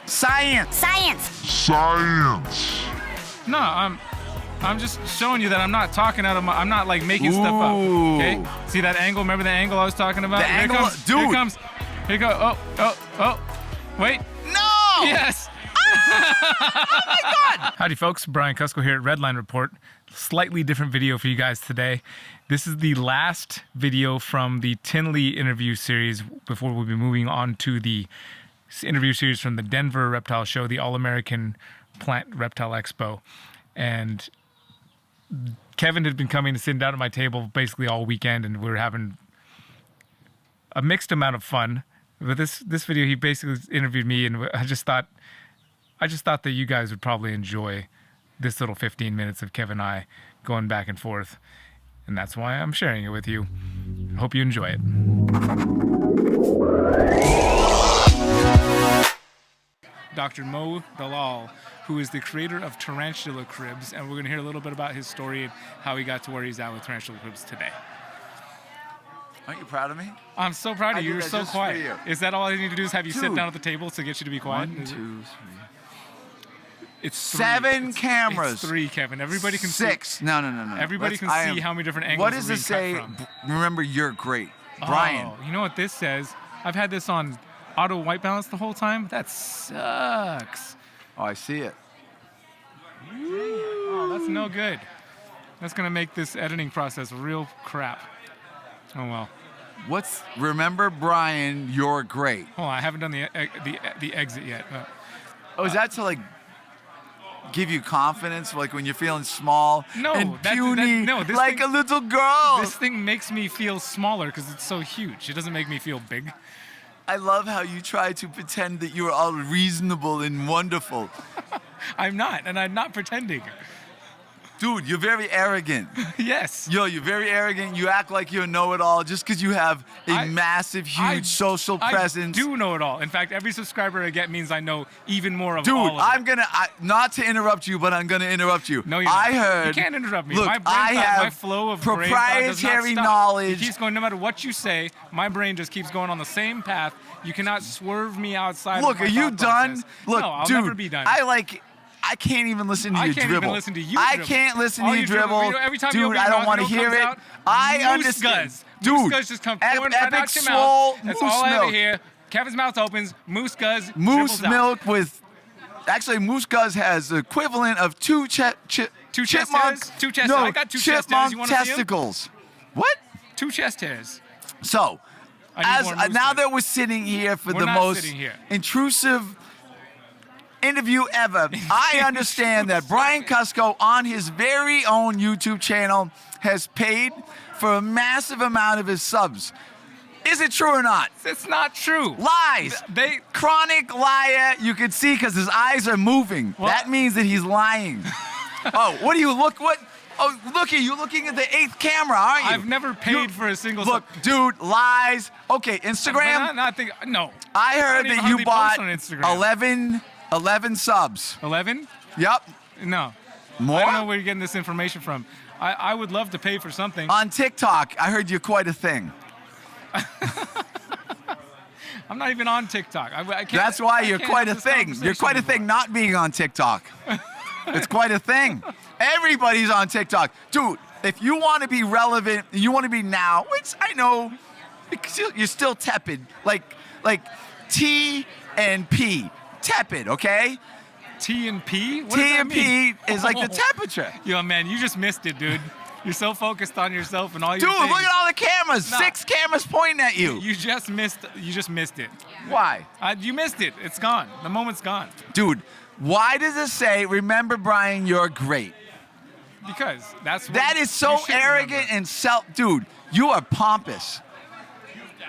Science. Science. No, I'm just showing you that I'm not talking out of my. I'm not like making stuff up. Okay. See that angle? Remember the angle I was talking about? The Here angle, comes, dude. Here comes. Here you go. Oh. Wait. No. Yes. Oh my God. Howdy, folks. Brian Kusko here at Redline Report. Slightly different video for you guys today. This is the last video from the Tinley interview series before we'll be moving on to the interview series from the Denver Reptile Show, the All-American Plant Reptile Expo. And Kevin had been coming and sitting down at my table basically all weekend, and we were having a mixed amount of fun. But this video, he basically interviewed me, and I just thought that you guys would probably enjoy this little 15 minutes of Kevin and I going back and forth. And that's why I'm sharing it with you. Hope you enjoy it. Dr. Mo Dalal, who is the creator of Tarantula Cribs, and we're going to hear a little bit about his story and how he got to where he's at with Tarantula Cribs today. Aren't you proud of me? I'm so proud of you. You're so quiet. you. Is that all I need to do is have you sit Dude. down at the table to get you to be quiet? 1, 2, 3. It's 7 cameras. It's 3, Kevin. Everybody can 6. see. No. Everybody can see how many different angles What does we're it being say? cut from. Remember, you're great. Brian. Oh, you know what this says? I've had this on auto white balance the whole time. That sucks. Oh, I see it. Oh, that's no good. That's gonna make this editing process real crap. Oh well. Remember, Brian, you're great. Hold on, I haven't done the exit yet. Oh, is that to like give you confidence, like when you're feeling small No, and puny, this like thing- a little girl? This thing makes me feel smaller because it's so huge. It doesn't make me feel big. I love how you try to pretend that you're all reasonable and wonderful. I'm not, and I'm not pretending. Dude, you're very arrogant. Yes. You're very arrogant. You act like you know-it-all just because you have a massive, huge social presence. I do know it all. In fact, every subscriber I get means I know even more of Dude, all of it. I'm gonna not to interrupt you, but I'm gonna interrupt you. No, you're I not. heard. You can't interrupt me. Look, My brain I thought, have my flow of brain thought does not proprietary stop. knowledge. It keeps going. No matter what you say, my brain just keeps going on the same path. You cannot swerve me outside. Look, of my are you thought done? process. Look, no, I'll dude, never be done. I can't even listen to I you can't dribble. even listen to you I dribble. can't listen All to you dribble. You know, every time you Dude, open I your don't mouth, want to you know what hear it. comes out? I Moose understand. Guzz. Dude, Moose Guzz just come pouring right epic out your swole mouth. That's moose all I milk. ever hear. Kevin's mouth opens. Moose Guzz Moose dribbles out. milk with. Actually, Moose Guzz has the equivalent of two chest chipmunk. hairs? Two chest no, hairs. I got 2 chest hairs. chipmunk You wanna see 'em? testicles. What? 2 chest hairs. So, I need more moose now Guzz. that we're sitting here for We're the not most sitting here. intrusive interview ever, I understand that Brian Kusko on his very own YouTube channel has paid for a massive amount of his subs. Is it true or not? It's not true. Lies. They Chronic liar. You can see because his eyes are moving. Well- that means that he's lying. Oh, what do you look? What? Oh, look at you looking at the 8th camera, aren't you? I've never paid for a single Look, dude, lies. Okay, Instagram. No. I heard don't even that you hardly post bought on Instagram. 11 subs. 11? Yep. No. More? I don't know where you're getting this information from. I would love to pay for something. On TikTok, I heard you're quite a thing. I'm not even on TikTok. I can't, That's why I you're can't quite a have this thing. You're conversation quite a anymore. thing not being on TikTok. It's quite a thing. Everybody's on TikTok. Dude, if you want to be relevant, you want to be now, which I know you're still tepid, like T and P. Tepid, okay? T and P? What T does that and mean? P is like the temperature. Yo, man, you just missed it, dude. You're so focused on yourself and all your Dude, things. look at all the cameras. No. 6 cameras pointing at you. You just missed it. Why? You missed it. It's gone. The moment's gone. Dude, why does it say, remember, Brian, you're great? Because that's what That is so you should arrogant remember. and Dude, you are pompous.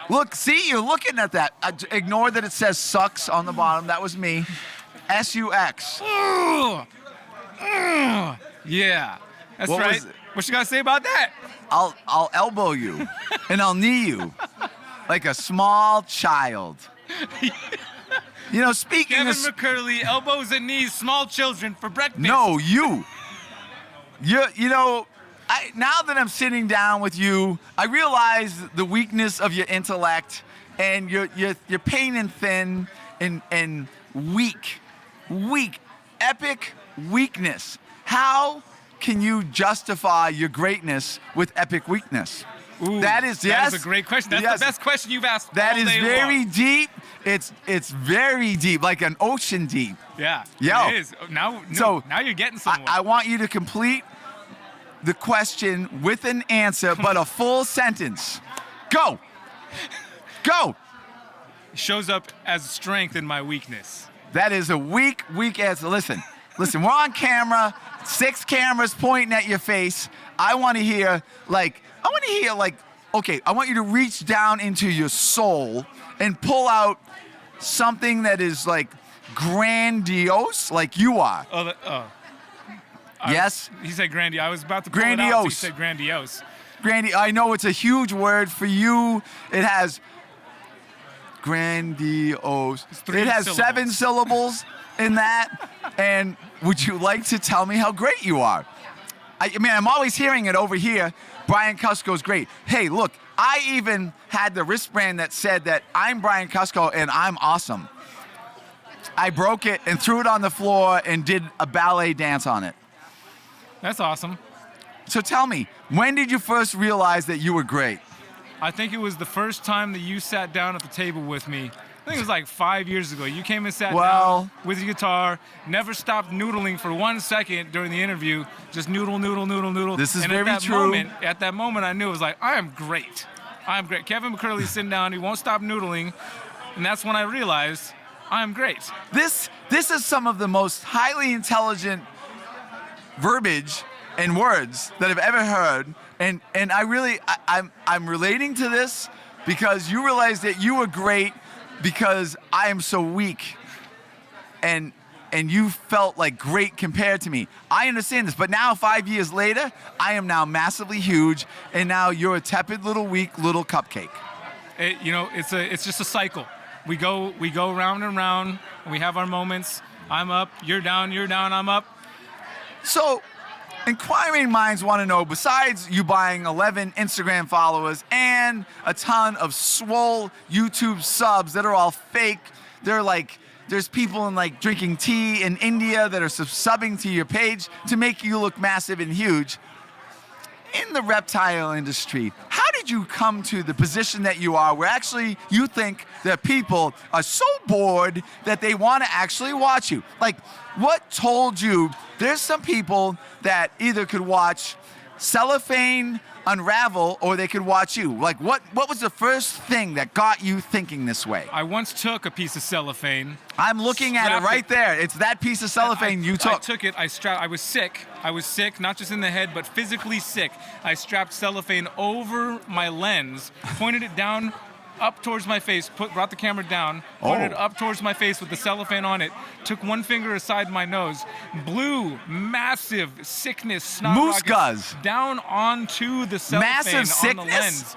Look, see, you're looking at that. Ignore that it says sucks on the bottom. That was me. S-U-X. Ugh. Ugh. Yeah. That's What right. was it? What you got to say about that? I'll elbow you and I'll knee you like a small child. You know, speaking Kevin of... McCurley, elbows and knees, small children for breakfast. No, you. You know, now that I'm sitting down with you, I realize the weakness of your intellect and you're pain and thin and weak, epic weakness. How can you justify your greatness with epic weakness? Ooh, That is yes. That is a great question. That's the best question you've asked. That all is day very long. deep. It's very deep, like an ocean deep. Yeah. Yo. It is. Now you're getting somewhere. I want you to complete the question with an answer, but a full sentence. Go. Go. Shows up as strength in my weakness. That is a weak answer. Listen, we're on camera, 6 cameras pointing at your face. I want to hear, okay, I want you to reach down into your soul and pull out something that is like grandiose, like you are. Yes? He said grandiose. I was about to pull it out, so he Grandiose. said grandiose. I know it's a huge word for you. It has grandiose. Three It has syllables. 7 syllables in that. And would you like to tell me how great you are? I mean, I'm always hearing it over here. Brian Kusko's great. Hey, look, I even had the wristband that said that I'm Brian Kusko and I'm awesome. I broke it and threw it on the floor and did a ballet dance on it. That's awesome. So tell me, when did you first realize that you were great? I think it was the first time that you sat down at the table with me. I think it was like 5 years ago. You came and sat down with your guitar, never stopped noodling for 1 second during the interview, just noodle. This is and very true. At that moment, I knew it was like, I am great. Kevin McCurley's sitting down, he won't stop noodling, and that's when I realized I am great. This is some of the most highly intelligent verbiage and words that I've ever heard, and I'm relating to this because you realize that you were great because I am so weak, and you felt like great compared to me. I understand this, but now 5 years later, I am now massively huge, and now you're a tepid little weak little cupcake. It's just a cycle. We go round and round, and we have our moments. I'm up, you're down, I'm up. So, inquiring minds want to know, besides you buying 11 Instagram followers and a ton of swole YouTube subs that are all fake, they're like, there's people drinking tea in India that are subbing to your page to make you look massive and huge. In the reptile industry, how did you come to the position that you are, where actually you think that people are so bored that they want to actually watch you? Like, what told you there's some people that either could watch cellophane unravel or they could watch you? Like, what was the first thing that got you thinking this way? I once took a piece of cellophane. I'm looking at it right there. It's that piece of cellophane you took. I took it. I was sick. I was sick, not just in the head, but physically sick. I strapped cellophane over my lens, pointed it down, up towards my face, brought the camera down, pointed it up towards my face with the cellophane on it, took one finger aside my nose, blew massive sickness, snot Moose rockets guzz. down onto the cellophane Massive on the sickness? lens.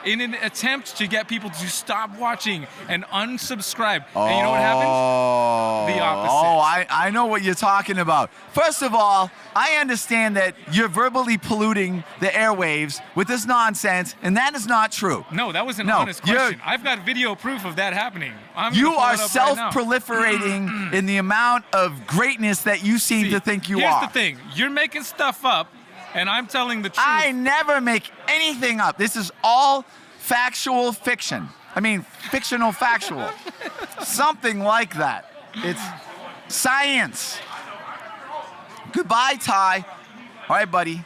In an attempt to get people to stop watching and unsubscribe. And you know what happened? The opposite. Oh, I know what you're talking about. First of all, I understand that you're verbally polluting the airwaves with this nonsense, and that is not true. No, that was an No, honest question. I've got video proof of that happening. You are self-proliferating in the amount of greatness that you seem to think you are. Here's the thing. You're making stuff up, and I'm telling the truth. I never make anything up. This is all factual fiction. I mean, fictional factual. Something like that. It's science. Goodbye, Ty. All right, buddy.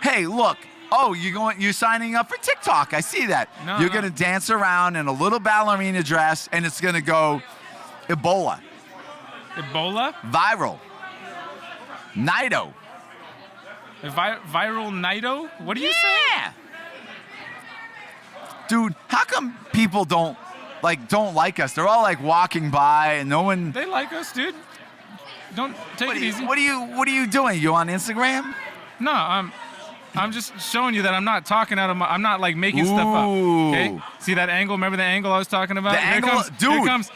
Hey, look. Oh, you're signing up for TikTok. I see that. No, you're going to dance around in a little ballerina dress, and it's going to go Ebola. Ebola? Viral. Nido. Viral Nido? What are you saying? Dude, how come people don't like us? They're all like walking by and no one. They like us, dude. Don't take it easy. What are you doing? You on Instagram? No, I'm just showing you that I'm not talking out of my. I'm not like making stuff up. Okay. See that angle? Remember the angle I was talking about? The angle, comes, dude. Here comes.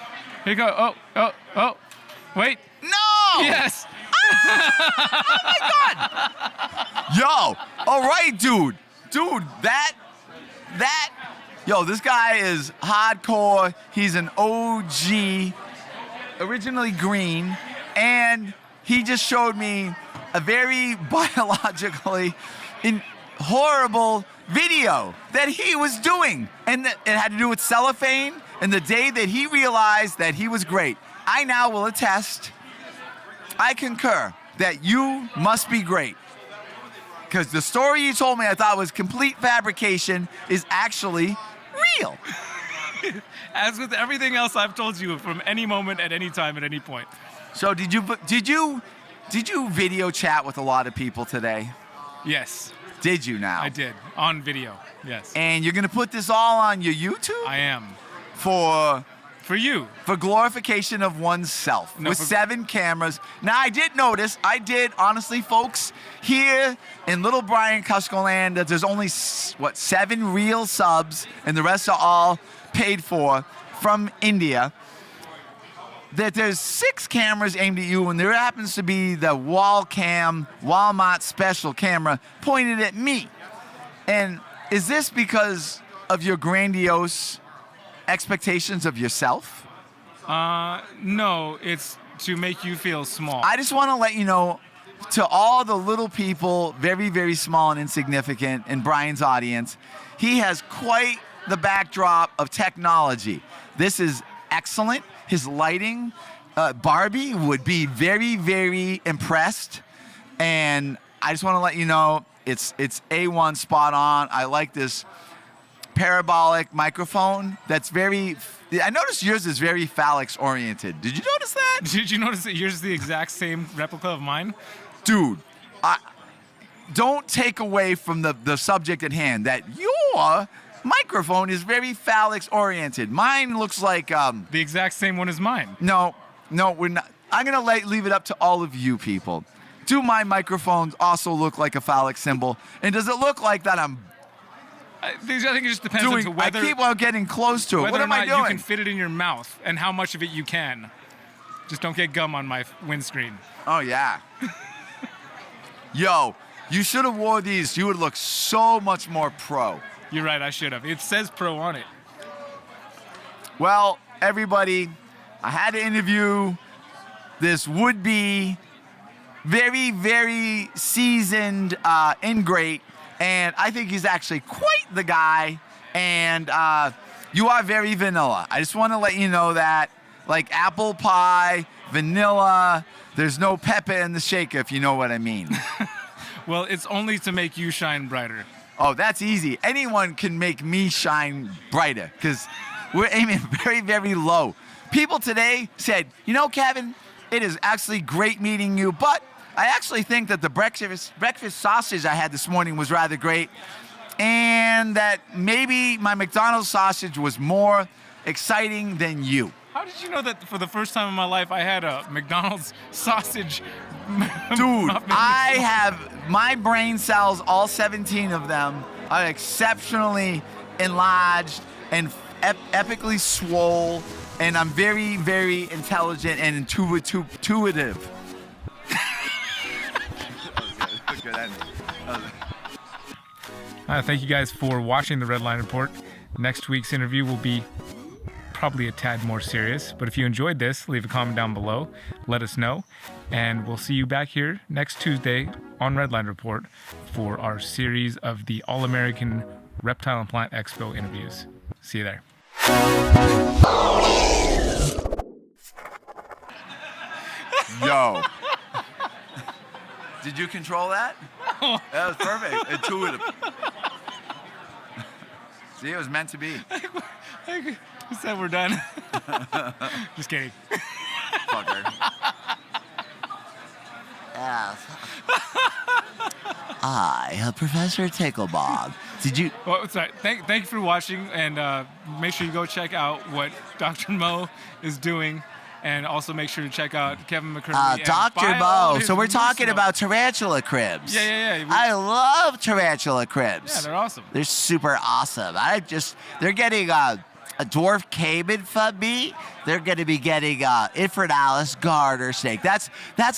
Here you go. Oh. Wait. No. Yes. Oh my God. Yo. All right, dude. Dude, that Yo, this guy is hardcore. He's an OG, originally green, and he just showed me a very biologically horrible video that he was doing. And it had to do with cellophane, and the day that he realized that he was great. I now will attest, I concur, that you must be great. Because the story you told me I thought was complete fabrication is actually real. As with everything else I've told you from any moment, at any time, at any point. So did you video chat with a lot of people today? Yes. Did you now? I did, on video, yes. And you're going to put this all on your YouTube? I am. For you. For glorification of oneself, No, with 7 cameras. Now, I did notice, honestly, folks, here in Little Brian Kusko land, that there's only, 7 real subs, and the rest are all paid for from India. That there's 6 cameras aimed at you, and there happens to be the Walmart special camera pointed at me. And is this because of your grandiose expectations of yourself? No, it's to make you feel small. I just want to let you know, to all the little people, very, very small and insignificant in Brian's audience, he has quite the backdrop of technology. This is excellent. His lighting, Barbie would be very, very impressed. And I just want to let you know, it's A1 spot on. I like this parabolic microphone that's I noticed yours is very phallics oriented. Did you notice that? Did you notice that yours is the exact same replica of mine? Dude, don't take away from the subject at hand that your microphone is very phallics oriented. Mine looks like the exact same one as mine. No, we're not. I'm gonna leave it up to all of you people. Do my microphones also look like a phallic symbol? And does it look like that I think it just depends on whether I keep on getting close to it. What am I doing? You can fit it in your mouth and how much of it you can. Just don't get gum on my windscreen. Oh yeah. Yo, you should have wore these. You would look so much more pro. You're right, I should have. It says pro on it. Well, everybody, I had to interview this would-be very, very seasoned ingrate, and I think he's actually quite the guy, and you are very vanilla. I just want to let you know that, like apple pie, vanilla, there's no pepper in the shaker, if you know what I mean. Well, it's only to make you shine brighter. Oh, that's easy. Anyone can make me shine brighter because we're aiming very, very low. People today said, you know, Kevin, it is actually great meeting you, but I actually think that the breakfast sausage I had this morning was rather great, and that maybe my McDonald's sausage was more exciting than you. How did you know that for the first time in my life I had a McDonald's sausage? Dude, I have my brain cells, all 17 of them, are exceptionally enlarged and epically swole, and I'm very, very intelligent and intuitive. Thank you guys for watching the Redline Report. Next week's interview will be probably a tad more serious, but if you enjoyed this, leave a comment down below, let us know, and we'll see you back here next Tuesday on Redline Report for our series of the All-American Reptile and Plant Expo interviews. See you there. Yo. Did you control that? That was perfect. Intuitive. See, it was meant to be. Who said we're done? Just kidding. Fucker. Yes. I, Professor Ticklebob. Did you? Well, sorry. Thank you for watching, and make sure you go check out what Dr. Mo is doing, and also make sure to check out Kevin McCurley. Dr. Mo. So we're talking about tarantula cribs. Yeah. I love tarantula cribs. Yeah, they're awesome. They're super awesome. They're getting a dwarf caiman from me. They're going to be getting infernales garter snake. That's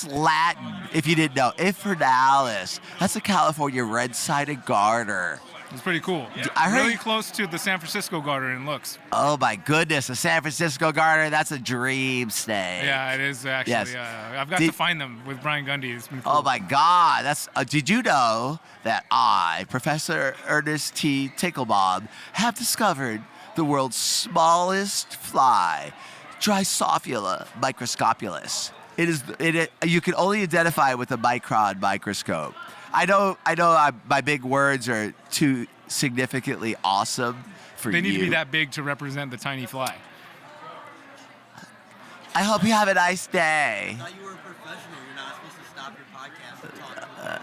Latin, if you didn't know. Infernales. That's a California red-sided garter. It's pretty cool. I heard really close to the San Francisco garter in looks. Oh my goodness, the San Francisco garter, that's a dream snake. Yeah, it is actually. Yes. I've got to find them with Brian Gundy. It's been cool. Oh my God, that's. Did you know that I, Professor Ernest T. Ticklebaum, have discovered the world's smallest fly, Drosophila microscopulus. You can only identify it with a micron microscope. I know. My big words are too significantly awesome for you. They need to be that big to represent the tiny fly. I hope you have a nice day. I thought you were a professional. You're not supposed to stop your podcast and talk to them.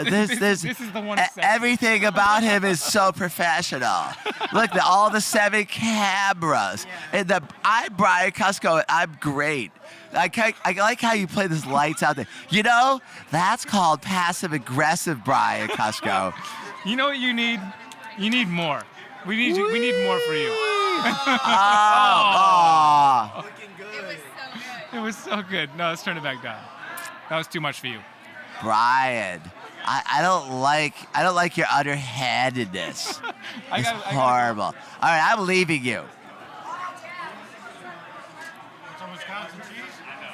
This is the one. Everything about him is so professional. Look, all the 7 cameras. And I'm Brian Kusko. I'm great. I like how you play this lights out there. You know, that's called passive aggressive, Brian Kusko. You know what you need? You need more. We need more for you. Oh. Looking good. It was so good. No, let's turn it back down. That was too much for you. Brian, I don't like your underhandedness. It's horrible. All right, I'm leaving you.